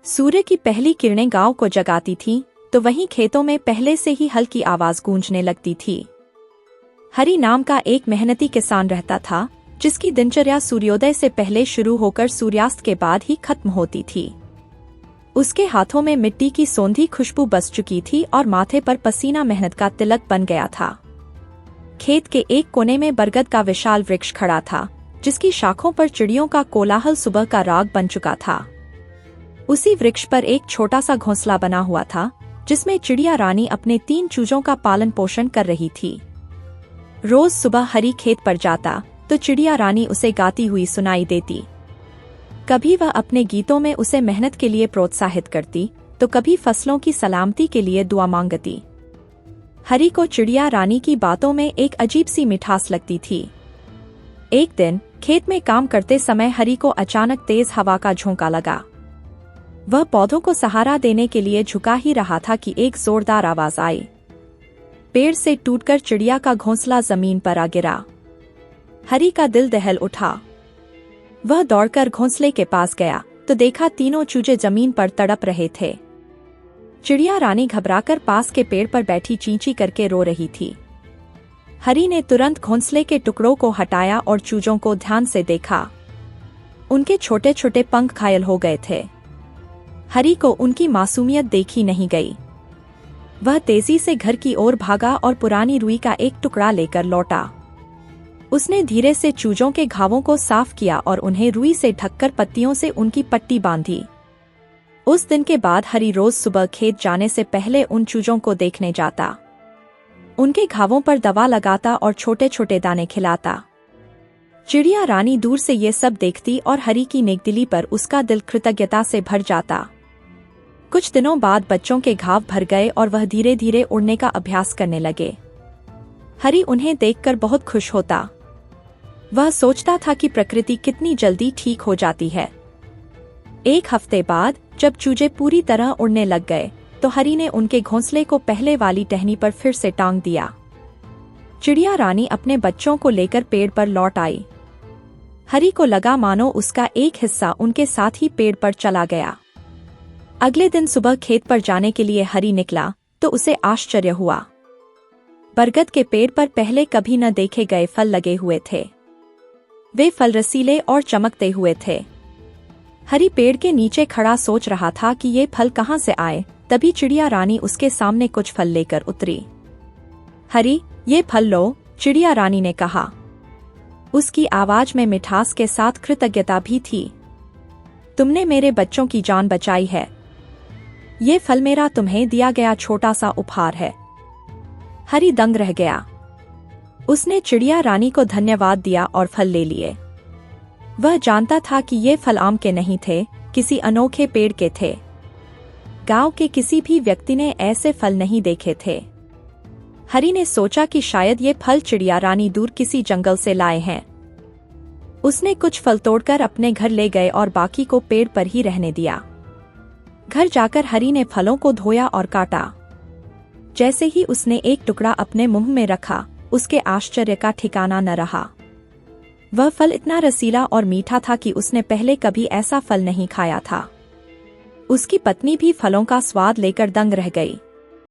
सूर्य की पहली किरणें गांव को जगाती थीं, तो वहीं खेतों में पहले से ही हल्की आवाज गूंजने लगती थी। हरि नाम का एक मेहनती किसान रहता था, जिसकी दिनचर्या सूर्योदय से पहले शुरू होकर सूर्यास्त के बाद ही खत्म होती थी। उसके हाथों में मिट्टी की सौंधी खुशबू बस चुकी थी और माथे पर पसीना मेहनत का तिलक बन गया था। खेत के एक कोने में बरगद का विशाल वृक्ष खड़ा था, जिसकी शाखों पर चिड़ियों का कोलाहल सुबह का राग बन चुका था। उसी वृक्ष पर एक छोटा सा घोंसला बना हुआ था, जिसमें चिड़िया रानी अपने 3 चूजों का पालन पोषण कर रही थी। रोज सुबह हरि खेत पर जाता तो चिड़िया रानी उसे गाती हुई सुनाई देती। कभी वह अपने गीतों में उसे मेहनत के लिए प्रोत्साहित करती, तो कभी फसलों की सलामती के लिए दुआ मांगती। हरि को चिड़िया रानी की बातों में एक अजीब सी मिठास लगती थी। एक दिन खेत में काम करते समय हरि को अचानक तेज हवा का झोंका लगा। वह पौधों को सहारा देने के लिए झुका ही रहा था कि एक जोरदार आवाज आई। पेड़ से टूटकर चिड़िया का घोंसला जमीन पर आ गिरा। हरि का दिल दहल उठा। वह दौड़कर घोंसले के पास गया तो देखा तीनों चूजे जमीन पर तड़प रहे थे। चिड़िया रानी घबराकर पास के पेड़ पर बैठी चींची करके रो रही थी। हरि ने तुरंत घोंसले के टुकड़ों को हटाया और चूजों को ध्यान से देखा। उनके छोटे छोटे पंख घायल हो गए थे। हरि को उनकी मासूमियत देखी नहीं गई। वह तेजी से घर की ओर भागा और पुरानी रुई का एक टुकड़ा लेकर लौटा। उसने धीरे से चूजों के घावों को साफ किया और उन्हें रुई से ढककर पत्तियों से उनकी पट्टी बांधी। उस दिन के बाद हरि रोज सुबह खेत जाने से पहले उन चूजों को देखने जाता। उनके घावों पर दवा लगाता और छोटे छोटे दाने खिलाता। चिड़िया रानी दूर से ये सब देखती और हरि की नेकदिली पर उसका दिल कृतज्ञता से भर जाता। कुछ दिनों बाद बच्चों के घाव भर गए और वह धीरे धीरे उड़ने का अभ्यास करने लगे। हरि उन्हें देखकर बहुत खुश होता। वह सोचता था कि प्रकृति कितनी जल्दी ठीक हो जाती है। एक हफ्ते बाद जब चूजे पूरी तरह उड़ने लग गए, तो हरि ने उनके घोंसले को पहले वाली टहनी पर फिर से टांग दिया। चिड़िया रानी अपने बच्चों को लेकर पेड़ पर लौट आई। हरि को लगा मानो उसका एक हिस्सा उनके साथ ही पेड़ पर चला गया। अगले दिन सुबह खेत पर जाने के लिए हरि निकला तो उसे आश्चर्य हुआ। बरगद के पेड़ पर पहले कभी न देखे गए फल लगे हुए थे। वे फल रसीले और चमकते हुए थे। हरि पेड़ के नीचे खड़ा सोच रहा था कि ये फल कहाँ से आए, तभी चिड़िया रानी उसके सामने कुछ फल लेकर उतरी। हरि, ये फल लो, चिड़िया रानी ने कहा। उसकी आवाज में मिठास के साथ कृतज्ञता भी थी। तुमने मेरे बच्चों की जान बचाई है। ये फल मेरा तुम्हें दिया गया छोटा सा उपहार है। हरि दंग रह गया। उसने चिड़िया रानी को धन्यवाद दिया और फल ले लिए। वह जानता था कि ये फल आम के नहीं थे, किसी अनोखे पेड़ के थे। गांव के किसी भी व्यक्ति ने ऐसे फल नहीं देखे थे। हरि ने सोचा कि शायद ये फल चिड़िया रानी दूर किसी जंगल से लाए हैं। उसने कुछ फल तोड़कर अपने घर ले गए और बाकी को पेड़ पर ही रहने दिया। घर जाकर हरि ने फलों को धोया और काटा। जैसे ही उसने एक टुकड़ा अपने मुंह में रखा, उसके आश्चर्य का ठिकाना न रहा। वह फल इतना रसीला और मीठा था कि उसने पहले कभी ऐसा फल नहीं खाया था। उसकी पत्नी भी फलों का स्वाद लेकर दंग रह गई।